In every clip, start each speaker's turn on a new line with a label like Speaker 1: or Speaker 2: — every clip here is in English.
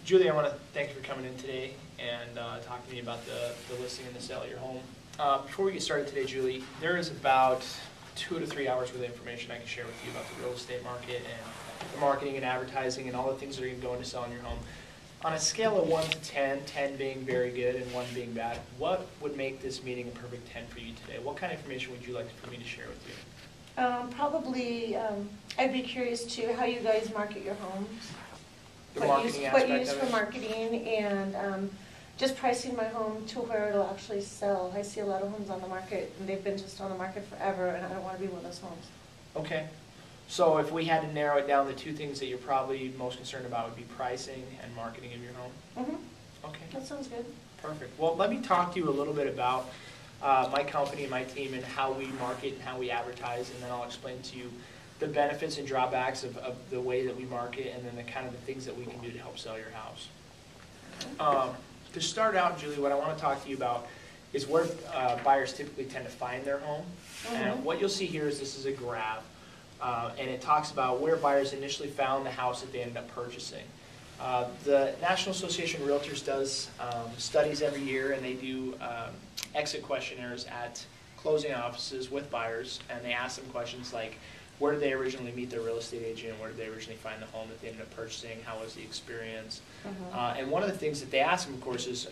Speaker 1: Julie, I want to thank you for coming in today and talking to me about the listing and the sale of your home. Before we get started today, Julie, there is about 2 to 3 hours worth of information I can share with you about the real estate market and the marketing and advertising and all the things that are going to go into selling your home. On a scale of 1 to 10, 10 being very good and 1 being bad, what would make this meeting a perfect 10 for you today? What kind of information would you like for me to share with you?
Speaker 2: Probably, I'd be curious too how you guys market your homes.
Speaker 1: The marketing aspect
Speaker 2: what you use
Speaker 1: of
Speaker 2: for
Speaker 1: it?
Speaker 2: marketing and just pricing my home to where it'll actually sell. I see a lot of homes on the market and they've been just on the market forever and I don't want to be one of those homes.
Speaker 1: Okay. So if we had to narrow it down, the 2 things that you're probably most concerned about would be pricing and marketing of your home?
Speaker 2: Mm-hmm.
Speaker 1: Okay.
Speaker 2: That sounds good.
Speaker 1: Perfect. Well, let me talk to you a little bit about my company and my team and how we market and how we advertise, and then I'll explain to you the benefits and drawbacks of the way that we market and then the kind of the things that we can do to help sell your house. To start out, Julie, what I want to talk to you about is where buyers typically tend to find their home.
Speaker 2: Mm-hmm.
Speaker 1: And what you'll see here is this is a graph, and it talks about where buyers initially found the house that they ended up purchasing. The National Association of Realtors does studies every year, and they do exit questionnaires at closing offices with buyers, and they ask them questions like, where did they originally meet their real estate agent? Where did they originally find the home that they ended up purchasing? How was the experience?
Speaker 2: Mm-hmm.
Speaker 1: And one of the things that they ask them, of course, is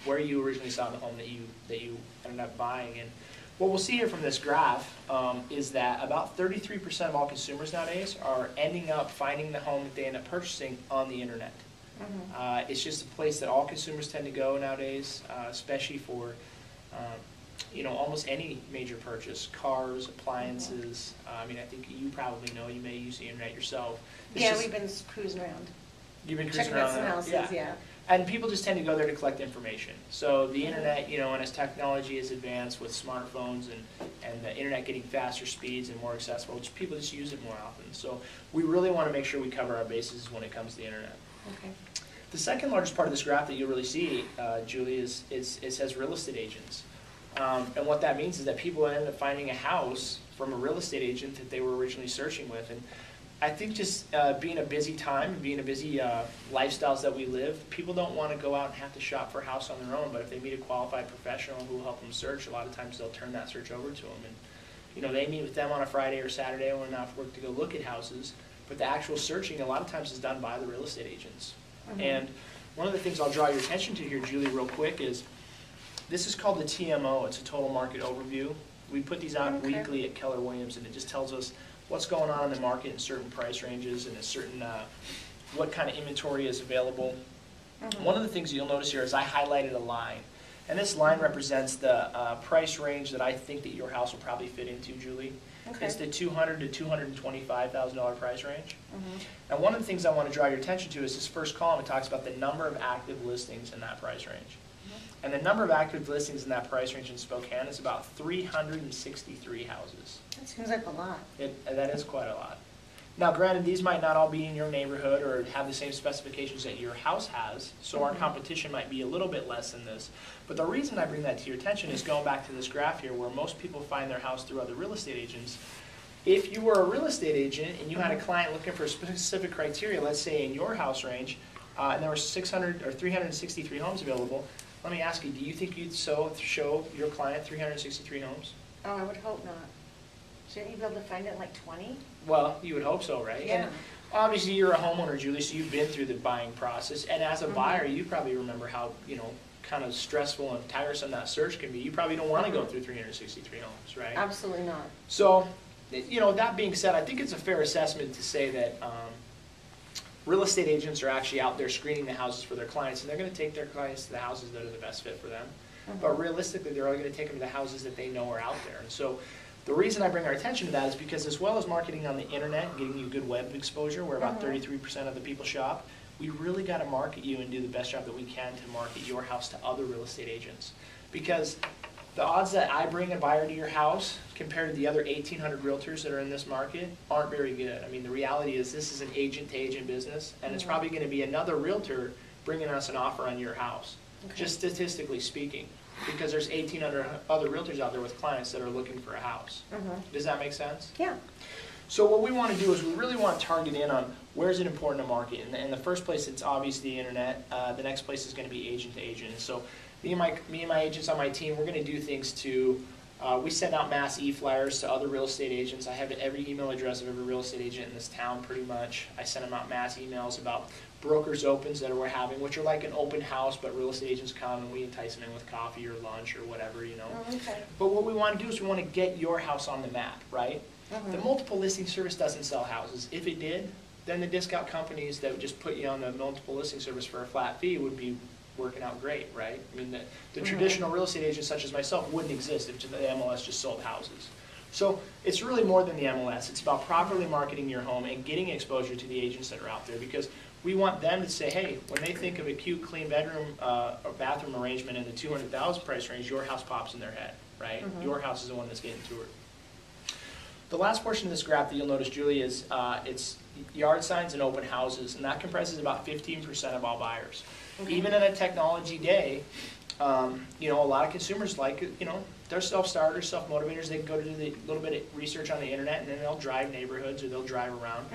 Speaker 1: where you originally saw the home that you ended up buying. And what we'll see here from this graph is that about 33% of all consumers nowadays are ending up finding the home that they end up purchasing on the internet.
Speaker 2: Mm-hmm.
Speaker 1: It's just a place that all consumers tend to go nowadays, especially for almost any major purchase, cars, appliances. I mean, I think you probably know, you may use the internet yourself.
Speaker 2: We've been cruising around.
Speaker 1: You've been cruising
Speaker 2: Checking out
Speaker 1: around
Speaker 2: some houses, yeah.
Speaker 1: And people just tend to go there to collect information. So the internet, and as technology is advanced with smartphones and the internet getting faster speeds and more accessible, people just use it more often. So we really want to make sure we cover our bases when it comes to the internet.
Speaker 2: Okay.
Speaker 1: The second largest part of this graph that you'll really see, Julie, is it says real estate agents. And what that means is that people end up finding a house from a real estate agent that they were originally searching with. And I think just being a busy time and being a busy lifestyles that we live, people don't want to go out and have to shop for a house on their own. But if they meet a qualified professional who will help them search, a lot of times they'll turn that search over to them. And they meet with them on a Friday or Saturday when they're not off work to go look at houses. But the actual searching a lot of times is done by the real estate agents. Mm-hmm. And one of the things I'll draw your attention to here, Julie, real quick is this is called the TMO. It's a total market overview. We put these out weekly at Keller Williams, and it just tells us what's going on in the market in certain price ranges and a certain what kind of inventory is available. Mm-hmm. One of the things you'll notice here is I highlighted a line, and this line represents the price range that I think that your house will probably fit into, Julie. Okay. It's the $200,000 to $225,000 price range. Mm-hmm. And one of the things I want to draw your attention to is this first column. It talks about the number of active listings in that price range. And the number of active listings in that price range in Spokane is about 363 houses.
Speaker 2: That seems like a lot.
Speaker 1: That is quite a lot. Now, granted, these might not all be in your neighborhood or have the same specifications that your house has, so our competition might be a little bit less than this. But the reason I bring that to your attention is going back to this graph here where most people find their house through other real estate agents. If you were a real estate agent and you had a client looking for specific criteria, let's say in your house range, and there were 600 or 363 homes available, let me ask you, do you think you'd show your client 363 homes?
Speaker 2: Oh, I would hope not. Shouldn't you be able to find it in like 20?
Speaker 1: Well, you would hope so, right?
Speaker 2: Yeah.
Speaker 1: And obviously, you're a homeowner, Julie, so you've been through the buying process. And as a buyer, you probably remember how, kind of stressful and tiresome that search can be. You probably don't want to go through 363 homes, right?
Speaker 2: Absolutely not.
Speaker 1: So, that being said, I think it's a fair assessment to say that real estate agents are actually out there screening the houses for their clients, and they're going to take their clients to the houses that are the best fit for them. But realistically, they're only going to take them to the houses that they know are out there. And so the reason I bring our attention to that is because as well as marketing on the internet and getting you good web exposure, where about 33% of the people shop, we really got to market you and do the best job that we can to market your house to other real estate agents. Because the odds that I bring a buyer to your house compared to the other 1,800 realtors that are in this market aren't very good. I mean, the reality is this is an agent-to-agent business, and it's probably going to be another realtor bringing us an offer on your house, just statistically speaking, because there's 1,800 other realtors out there with clients that are looking for a house. Does that make sense?
Speaker 2: Yeah.
Speaker 1: So what we want to do is we really want to target in on where is it important to market. And in the first place, it's obviously the internet. The next place is going to be agent to agent. And so me and my agents on my team, we're going to do things to, we send out mass e-flyers to other real estate agents. I have every email address of every real estate agent in this town pretty much. I send them out mass emails about brokers opens that we're having, which are like an open house, but real estate agents come and we entice them in with coffee or lunch or whatever, you know.
Speaker 2: Oh, okay.
Speaker 1: But what we want to do is we want to get your house on the map, right? The multiple listing service doesn't sell houses. If it did, then the discount companies that would just put you on the multiple listing service for a flat fee would be working out great, right? I mean, the traditional real estate agents such as myself wouldn't exist if the MLS just sold houses. So it's really more than the MLS. It's about properly marketing your home and getting exposure to the agents that are out there, because we want them to say, hey, when they think of a cute, clean bedroom or bathroom arrangement in the $200,000 price range, your house pops in their head, right? Your house is the one that's getting toured. The last portion of this graph that you'll notice, Julie, is it's yard signs and open houses, and that comprises about 15% of all buyers. Even in a technology day, you know, a lot of consumers like, you know, they're self-starters, self-motivators. They can go to do a little bit of research on the internet, and then they'll drive neighborhoods or they'll drive around.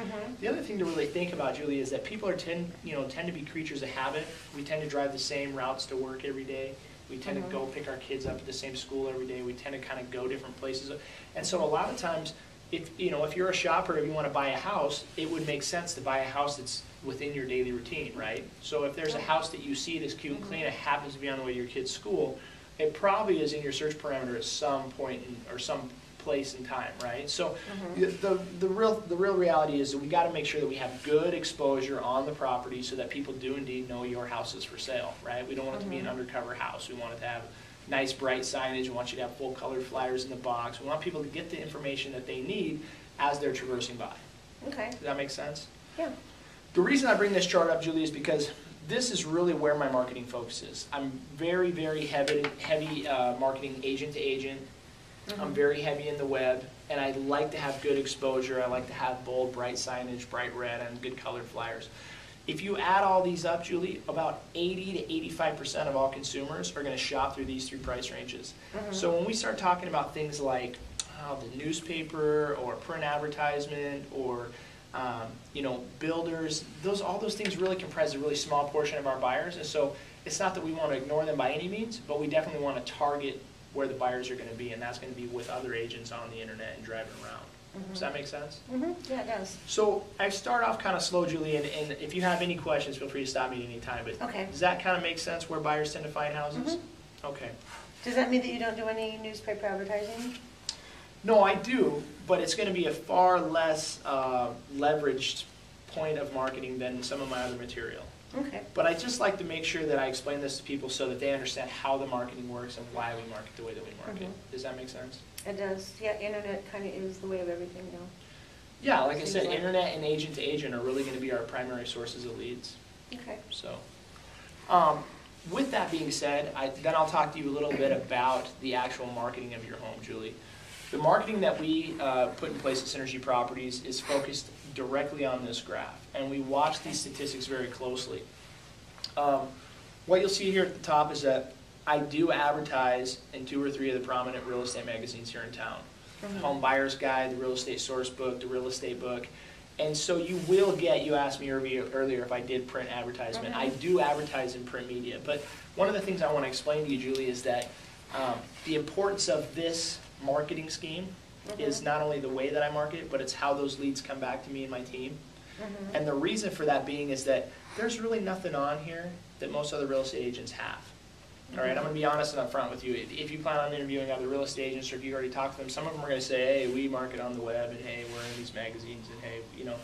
Speaker 1: The other thing to really think about, Julie, is that people tend to be creatures of habit. We tend to drive the same routes to work every day. We tend to go pick our kids up at the same school every day. We tend to kind of go different places. And so a lot of times, if you're a shopper and you want to buy a house, it would make sense to buy a house that's within your daily routine, right? So if there's a house that you see that's cute and clean, it happens to be on the way to your kid's school, it probably is in your search parameter at some point or some place in time, right? So the real reality is that we got to make sure that we have good exposure on the property so that people do indeed know your house is for sale, right? We don't want it to be an undercover house. We want it to have nice bright signage. We want you to have full colored flyers in the box. We want people to get the information that they need as they're traversing by. Okay. Does that make sense?
Speaker 2: Yeah.
Speaker 1: The reason I bring this chart up, Julie, is because this is really where my marketing focuses. I'm very, very heavy marketing agent to agent. I'm very heavy in the web, and I like to have good exposure. I like to have bold, bright signage, bright red, and good colored flyers. If you add all these up, Julie, about 80 to 85% of all consumers are going to shop through these three price ranges. So when we start talking about things like the newspaper or print advertisement or builders, all those things really comprise a really small portion of our buyers. And so it's not that we want to ignore them by any means, but we definitely want to target where the buyers are going to be, and that's going to be with other agents on the internet and driving around. Does that make sense?
Speaker 2: Yeah, it does.
Speaker 1: So I start off kind of slow, Julie, and if you have any questions, feel free to stop me at any time. But does that kind of make sense where buyers tend to find houses? Okay.
Speaker 2: Does that mean that you don't do any newspaper advertising?
Speaker 1: No, I do, but it's going to be a far less leveraged point of marketing than some of my other material.
Speaker 2: Okay.
Speaker 1: But I just like to make sure that I explain this to people so that they understand how the marketing works and why we market the way that we market. Does that make sense?
Speaker 2: It does. Yeah, internet kind of is the way of everything now.
Speaker 1: Yeah, like I said, internet and agent to agent are really going to be our primary sources of leads.
Speaker 2: Okay.
Speaker 1: So, with that being said, then I'll talk to you a little bit about the actual marketing of your home, Julie. The marketing that we put in place at Synergy Properties is focused directly on this graph, and we watch these statistics very closely. What you'll see here at the top is that I do advertise in 2 or 3 of the prominent real estate magazines here in town. Home Buyer's Guide, the Real Estate Source Book, the Real Estate Book. And so you will get, you asked me earlier if I did print advertisement. I do advertise in print media, but one of the things I want to explain to you, Julie, is that the importance of this marketing scheme is not only the way that I market, but it's how those leads come back to me and my team. And the reason for that being is that there's really nothing on here that most other real estate agents have. All right, I'm going to be honest and upfront with you. If you plan on interviewing other real estate agents, or if you already talked to them, some of them are going to say, hey, we market on the web, and hey, we're in these magazines, and hey, you know.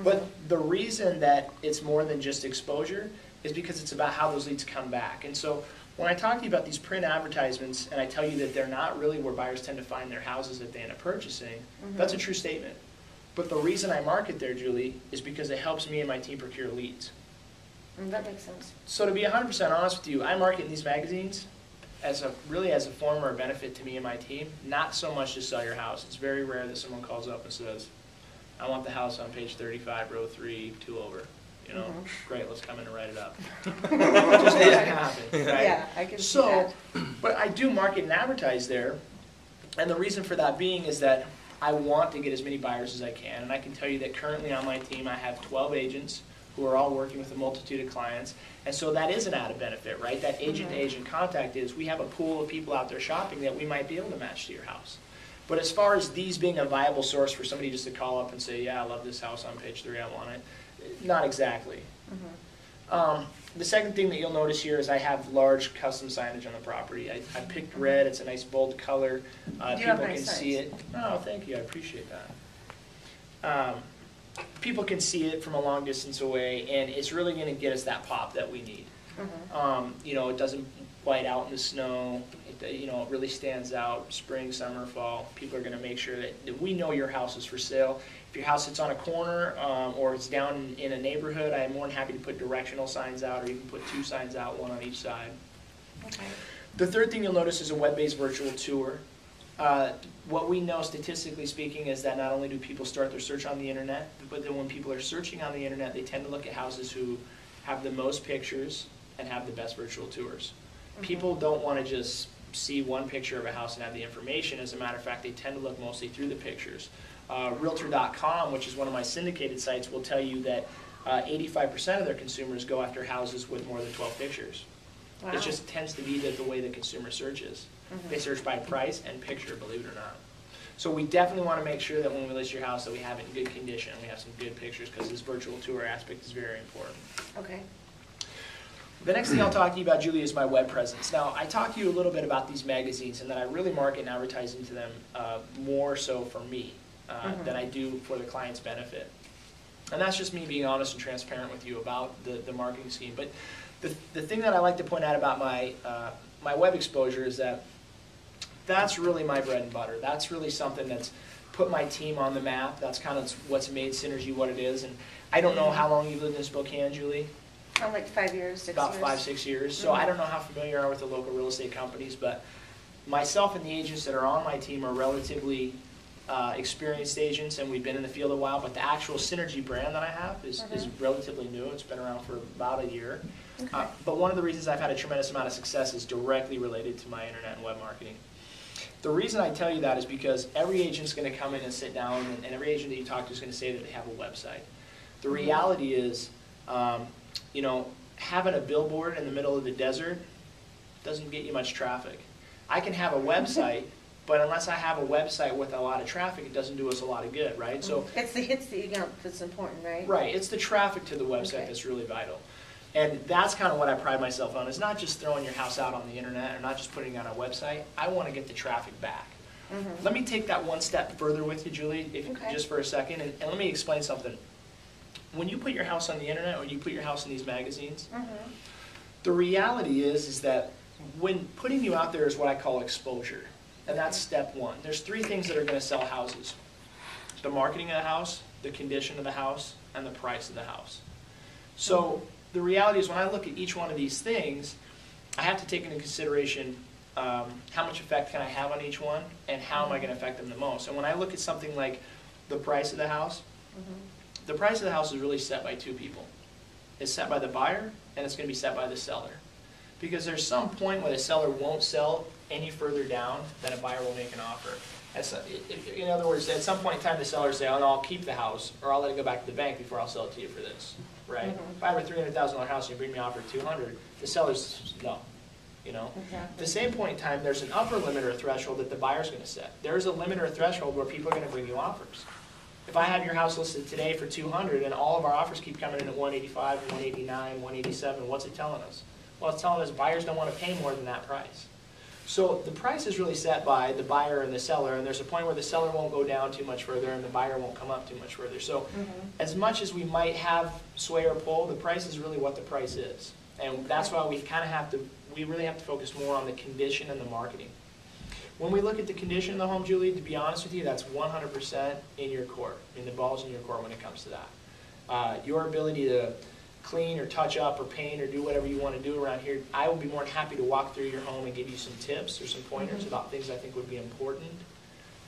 Speaker 1: But the reason that it's more than just exposure is because it's about how those leads come back. And so when I talk to you about these print advertisements, and I tell you that they're not really where buyers tend to find their houses that they end up purchasing, that's a true statement. But the reason I market there, Julie, is because it helps me and my team procure leads.
Speaker 2: That makes sense.
Speaker 1: So to be 100% honest with you, I market in these magazines as a form or a benefit to me and my team, not so much to sell your house. It's very rare that someone calls up and says, I want the house on page 35, row 3, 2 over. You know, great, let's come in and write it up. It just doesn't happen, right?
Speaker 2: Yeah, I can see that.
Speaker 1: But I do market and advertise there, and the reason for that being is that I want to get as many buyers as I can, and I can tell you that currently on my team I have 12 agents who are all working with a multitude of clients, and so that is an added benefit, right? That agent-to-agent contact is we have a pool of people out there shopping that we might be able to match to your house. But as far as these being a viable source for somebody just to call up and say, yeah, I love this house on page 3, I want it, not exactly. The second thing that you'll notice here is I have large custom signage on the property. I picked red. It's a nice bold color. People can see it. Oh, thank you. I appreciate that. People can see it from a long distance away, and it's really going to get us that pop that we need. You know, it doesn't white out in the snow. You know, it really stands out. Spring, summer, fall. People are going to make sure that we know your house is for sale. If your house sits on a corner or it's down in a neighborhood, I am more than happy to put directional signs out, or you can put 2 signs out, 1 on each side.
Speaker 2: Okay.
Speaker 1: The third thing you'll notice is a web-based virtual tour. What we know statistically speaking is that not only do people start their search on the internet, but then when people are searching on the internet, they tend to look at houses who have the most pictures and have the best virtual tours. People don't want to just see one picture of a house and have the information. As a matter of fact, they tend to look mostly through the pictures. Realtor.com, which is one of my syndicated sites, will tell you that 85% of their consumers go after houses with more than 12 pictures. Wow. It just tends to be the way the consumer searches. They search by price and picture, believe it or not. So we definitely want to make sure that when we list your house that we have it in good condition, we have some good pictures, because this virtual tour aspect is very important.
Speaker 2: Okay.
Speaker 1: The next thing I'll talk to you about, Julie, is my web presence. Now, I talked to you a little bit about these magazines, and that I really market and advertise into them more so for me than I do for the client's benefit. And that's just me being honest and transparent with you about the marketing scheme. But the thing that I like to point out about my, my web exposure is that that's really my bread and butter. That's really something that's put my team on the map. That's kind of what's made Synergy what it is. And I don't know how long you've lived in Spokane, Julie.
Speaker 2: Like 5 years, 6 years.
Speaker 1: About 5, 6 years. So I don't know how familiar you are with the local real estate companies, but myself and the agents that are on my team are relatively experienced agents, and we've been in the field a while, but the actual Synergy brand that I have is relatively new. It's been around for about a year. Okay. But one of the reasons I've had a tremendous amount of success is directly related to my internet and web marketing. The reason I tell you that is because every agent's going to come in and sit down, and every agent that you talk to is going to say that they have a website. The reality is, you know, having a billboard in the middle of the desert doesn't get you much traffic. I can have a website, but unless I have a website with a lot of traffic, it doesn't do us a lot of good, right? So
Speaker 2: it's the hits that you get that's important, right?
Speaker 1: Right. It's the traffic to the website that's really vital. And that's kind of what I pride myself on, is not just throwing your house out on the internet or not just putting it on a website. I want to get the traffic back. Let me take that one step further with you, Julie, just for a second, and let me explain something. When you put your house on the internet, or you put your house in these magazines, the reality is that when putting you out there is what I call exposure. And that's step one. There's 3 things that are going to sell houses: the marketing of the house, the condition of the house, and the price of the house. So the reality is, when I look at each one of these things, I have to take into consideration how much effect can I have on each one, and how am I going to affect them the most. And when I look at something like the price of the house, the price of the house is really set by 2 people. It's set by the buyer, and it's going to be set by the seller. Because there's some point where the seller won't sell any further down than a buyer will make an offer. In other words, at some point in time, the seller will say, oh, no, I'll keep the house, or I'll let it go back to the bank before I'll sell it to you for this. Right? If I have a $300,000 house and you bring me an offer of $200,000, the seller's no. You know? At the same point in time, there's an upper limit or threshold that the buyer's going to set. There's a limit or threshold where people are going to bring you offers. If I have your house listed today for $200,000 and all of our offers keep coming in at $185,000, $189,000, $187,000, what's it telling us? Well, it's telling us buyers don't want to pay more than that price. So the price is really set by the buyer and the seller, and there's a point where the seller won't go down too much further and the buyer won't come up too much further. So as much as we might have sway or pull, the price is really what the price is. And that's why we kind of have to, we really have to focus more on the condition and the marketing. When we look at the condition of the home, Julie, to be honest with you, that's 100% in your court. I mean, the ball's in your court when it comes to that. Your ability to clean or touch up or paint or do whatever you want to do around here, I will be more than happy to walk through your home and give you some tips or some pointers about things I think would be important.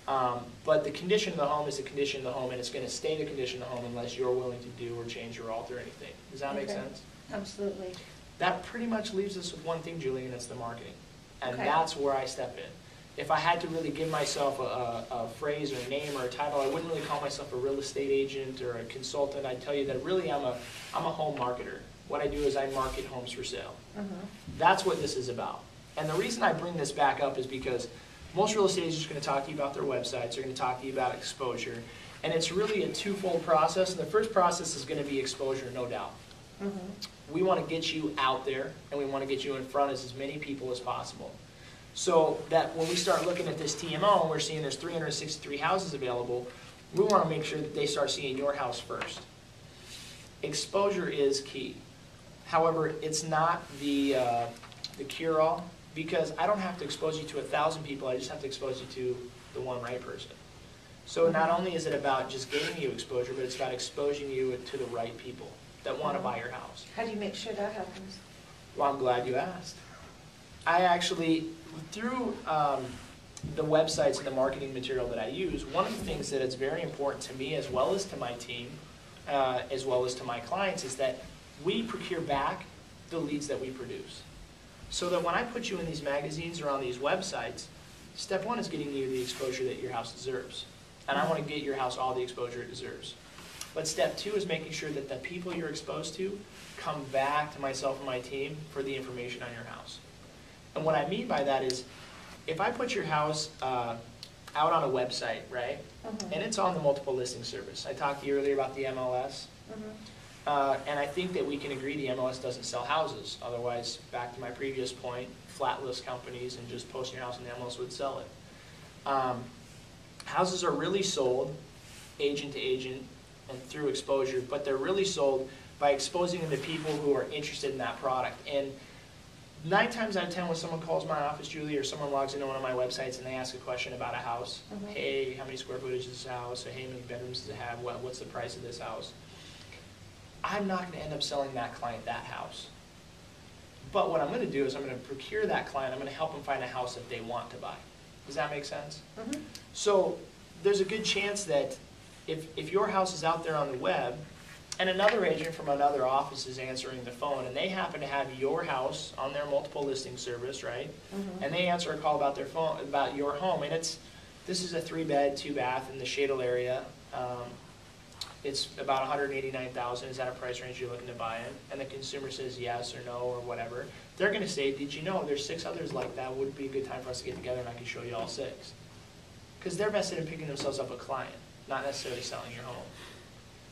Speaker 1: But the condition of the home is the condition of the home, and it's going to stay the condition of the home unless you're willing to do or change or alter anything. Does that make sense?
Speaker 2: Absolutely.
Speaker 1: That pretty much leaves us with one thing, Julie, and it's the marketing. And that's where I step in. if I had to really give myself a phrase or a name or a title, I wouldn't really call myself a real estate agent or a consultant. I'd tell you that really I'm a home marketer. What I do is I market homes for sale. That's what this is about. And the reason I bring this back up is because most real estate agents are going to talk to you about their websites, they're going to talk to you about exposure, and it's really a twofold process. And the first process is going to be exposure, no doubt. We want to get you out there, and we want to get you in front of as many people as possible. So that when we start looking at this TMO and we're seeing there's 363 houses available, we want to make sure that they start seeing your house first. Exposure is key. However, it's not the cure-all, because I don't have to expose you to 1,000 people, I just have to expose you to the one right person. So not only is it about just giving you exposure, but it's about exposing you to the right people that want to buy your house.
Speaker 2: How do you make sure that happens?
Speaker 1: Well, I'm glad you asked. I actually, through the websites and the marketing material that I use, one of the things that is very important to me as well as to my team, as well as to my clients, is that we procure back the leads that we produce. So that when I put you in these magazines or on these websites, step one is getting you the exposure that your house deserves. And I want to get your house all the exposure it deserves. But step two is making sure that the people you're exposed to come back to myself and my team for the information on your house. And what I mean by that is, if I put your house out on a website, right, and it's on the multiple listing service. I talked to you earlier about the MLS. And I think that we can agree the MLS doesn't sell houses. Otherwise, back to my previous point, flat list companies and just posting your house on the MLS would sell it. Houses are really sold agent to agent and through exposure, but they're really sold by exposing them to people who are interested in that product. And 9 times out of 10 when someone calls my office, Julie, or someone logs into one of my websites and they ask a question about a house, hey, how many square footage is this house? Or, hey, how many bedrooms does it have? What's the price of this house? I'm not going to end up selling that client that house. But what I'm going to do is I'm going to procure that client. I'm going to help them find a house that they want to buy. Does that make sense? So there's a good chance that if your house is out there on the web and another agent from another office is answering the phone and they happen to have your house on their multiple listing service, right? And they answer a call about their phone, about your home, and this is a 3-bed, 2-bath in the Shadle area. It's about $189,000. Is that a price range you're looking to buy in? And the consumer says yes or no or whatever. They're going to say, did you know there's 6 others like that? Would be a good time for us to get together and I can show you all 6. Because they're vested in picking themselves up a client, not necessarily selling your home.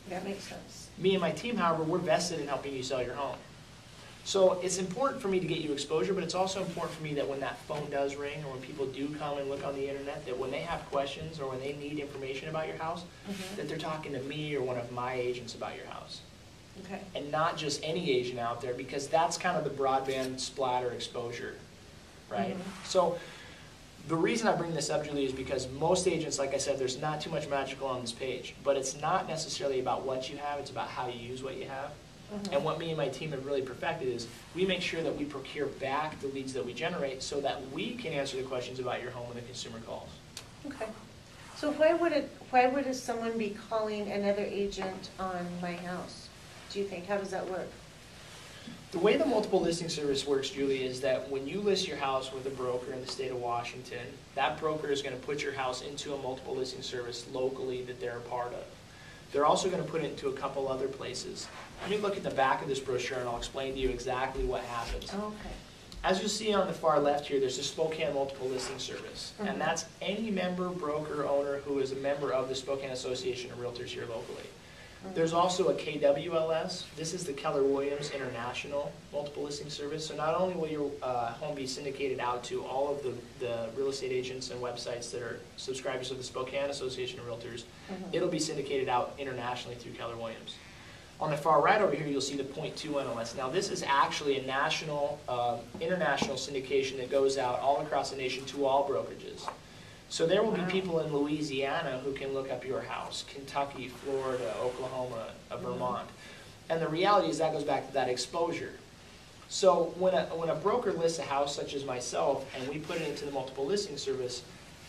Speaker 2: That makes sense.
Speaker 1: Me and my team, however, we're vested in helping you sell your home. So it's important for me to get you exposure, but it's also important for me that when that phone does ring or when people do come and look on the internet, that when they have questions or when they need information about your house, that they're talking to me or one of my agents about your house.
Speaker 2: Okay.
Speaker 1: And not just any agent out there, because that's kind of the broadband splatter exposure, right? So the reason I bring this up, Julie, is because most agents, like I said, there's not too much magical on this page, but it's not necessarily about what you have, it's about how you use what you have. And what me and my team have really perfected is we make sure that we procure back the leads that we generate so that we can answer the questions about your home when the consumer calls.
Speaker 2: Okay. So why would someone be calling another agent on my house, do you think? How does that work?
Speaker 1: The way the multiple listing service works, Julie, is that when you list your house with a broker in the state of Washington, that broker is going to put your house into a multiple listing service locally that they're a part of. They're also going to put it into a couple other places. Let me look at the back of this brochure and I'll explain to you exactly what happens.
Speaker 2: Okay.
Speaker 1: As you'll see on the far left here, there's a Spokane Multiple Listing Service. And that's any member, broker, owner who is a member of the Spokane Association of Realtors here locally. There's also a KWLS. This is the Keller Williams International Multiple Listing Service. So not only will your home be syndicated out to all of the real estate agents and websites that are subscribers of the Spokane Association of Realtors, it'll be syndicated out internationally through Keller Williams. On the far right over here, you'll see the .2 NLS. Now this is actually a national, international syndication that goes out all across the nation to all brokerages. So there will be people in Louisiana who can look up your house, Kentucky, Florida, Oklahoma, Vermont. And the reality is that goes back to that exposure. So when a broker lists a house such as myself and we put it into the multiple listing service,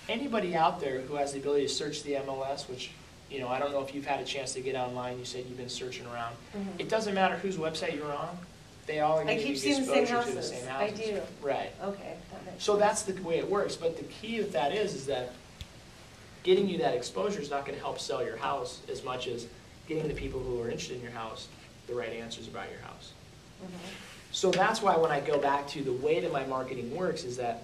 Speaker 1: anybody out there who has the ability to search the MLS, which, you know, I don't know if you've had a chance to get online, you said you've been searching around. It doesn't matter whose website you're on. They all
Speaker 2: I
Speaker 1: give
Speaker 2: keep
Speaker 1: you
Speaker 2: seeing the same
Speaker 1: exposure to the
Speaker 2: houses.
Speaker 1: same
Speaker 2: I
Speaker 1: houses.
Speaker 2: do.
Speaker 1: Right.
Speaker 2: Okay, that makes
Speaker 1: So
Speaker 2: sense.
Speaker 1: that's the way it works, but the key with that is that getting you that exposure is not going to help sell your house as much as getting the people who are interested in your house the right answers about your house.
Speaker 2: Mhm.
Speaker 1: So that's why when I go back to the way that my marketing works is that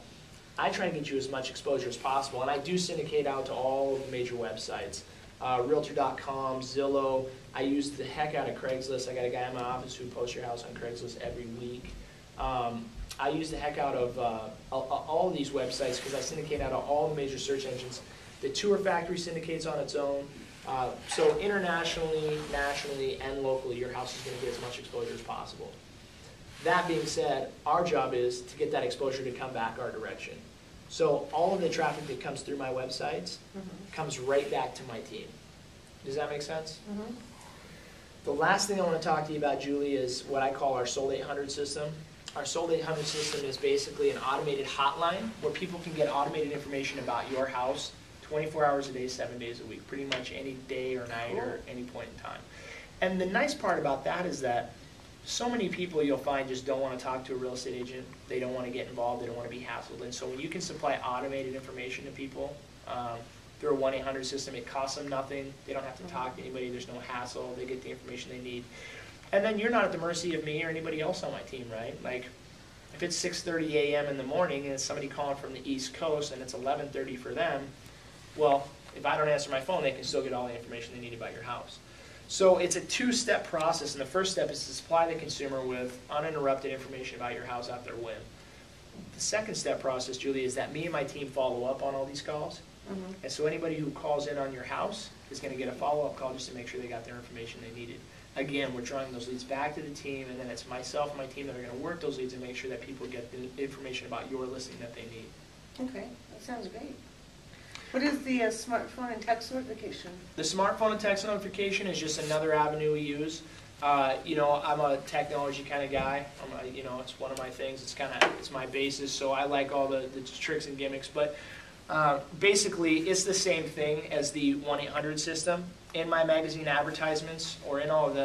Speaker 1: I try to get you as much exposure as possible, and I do syndicate out to all of the major websites. Realtor.com, Zillow. I use the heck out of Craigslist. I got a guy in my office who posts your house on Craigslist every week. I use the heck out of all of these websites because I syndicate out of all the major search engines. The Tour Factory syndicates on its own. So internationally, nationally, and locally, your house is going to get as much exposure as possible. That being said, our job is to get that exposure to come back our direction. So all of the traffic that comes through my websites comes right back to my team. Does that make sense?
Speaker 2: Mhm.
Speaker 1: The last thing I want to talk to you about, Julie, is what I call our Sold 800 system. Our Sold 800 system is basically an automated hotline where people can get automated information about your house 24 hours a day, 7 days a week, pretty much any day or night or any point in time. And the nice part about that is that so many people you'll find just don't want to talk to a real estate agent. They don't want to get involved. They don't want to be hassled. And so when you can supply automated information to people through a 1-800 system, it costs them nothing. They don't have to talk to anybody. There's no hassle. They get the information they need. And then you're not at the mercy of me or anybody else on my team, right? Like, if it's 6:30 a.m. in the morning and it's somebody calling from the East Coast and it's 11:30 for them, well, if I don't answer my phone, they can still get all the information they need about your house. So it's a two-step process, and the first step is to supply the consumer with uninterrupted information about your house at their whim. The second step process, Julie, is that me and my team follow up on all these calls. And so anybody who calls in on your house is going to get a follow-up call just to make sure they got their information they needed. Again, we're drawing those leads back to the team, and then it's myself and my team that are going to work those leads and make sure that people get the information about your listing that they need.
Speaker 2: Okay, that sounds great. What is the smartphone and text notification?
Speaker 1: The smartphone and text notification is just another avenue we use. You know, I'm a technology kind of guy. You know, it's one of my things. It's my basis, so I like all the tricks and gimmicks. But basically, it's the same thing as the 1-800 system. In my magazine advertisements or in all of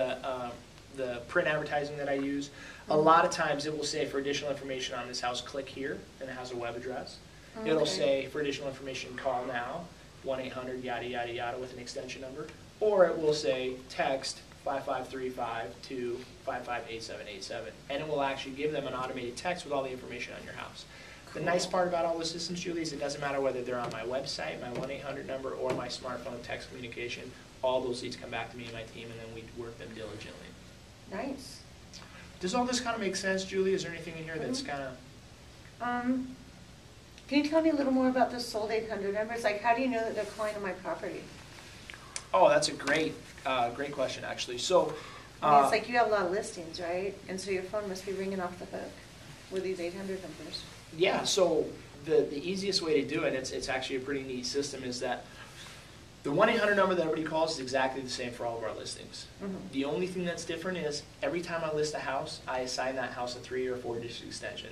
Speaker 1: the print advertising that I use, a lot of times it will say, for additional information on this house, click here, and it has a web address. It'll say, for additional information, call now, 1-800 yada yada yada with an extension number, or it will say text 5535 to 558787, and it will actually give them an automated text with all the information on your house. The nice part about all the systems, Julie, is it doesn't matter whether they're on my website, my 1-800 number, or my smartphone text communication. All those leads come back to me and my team, and then we work them diligently.
Speaker 2: Nice.
Speaker 1: Does all this kind of make sense, Julie? Is there anything in here that's kind of...
Speaker 2: Can you tell me a little more about the Sold 800 numbers? Like, how do you know that they're calling on my property?
Speaker 1: Oh, that's a great question, actually. So,
Speaker 2: I mean, it's like you have a lot of listings, right? And so your phone must be ringing off the hook with these 800 numbers.
Speaker 1: yeah, so the easiest way to do it, it's actually a pretty neat system, is that the 1-800 number that everybody calls is exactly the same for all of our listings. The only thing that's different is every time I list a house, I assign that house a 3 or 4-digit extension.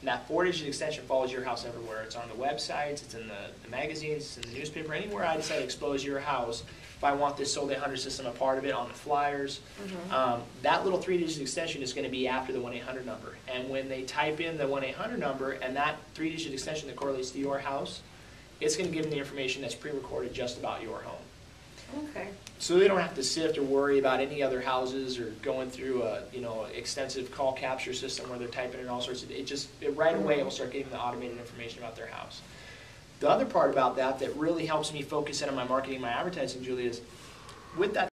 Speaker 1: And that 4-digit extension follows your house everywhere. It's on the websites, it's in the magazines, it's in the newspaper, anywhere I decide to expose your house. If I want this Sold 800 system a part of it, on the flyers, that little 3-digit extension is going to be after the 1-800 number. And when they type in the 1-800 number and that 3-digit extension that correlates to your house, it's going to give them the information that's pre-recorded just about your home.
Speaker 2: Okay.
Speaker 1: So they don't have to sift or worry about any other houses or going through a extensive call capture system where they're typing in all sorts of. It right away will start getting the automated information about their house. The other part about that really helps me focus in on my marketing, my advertising, Julie, is with that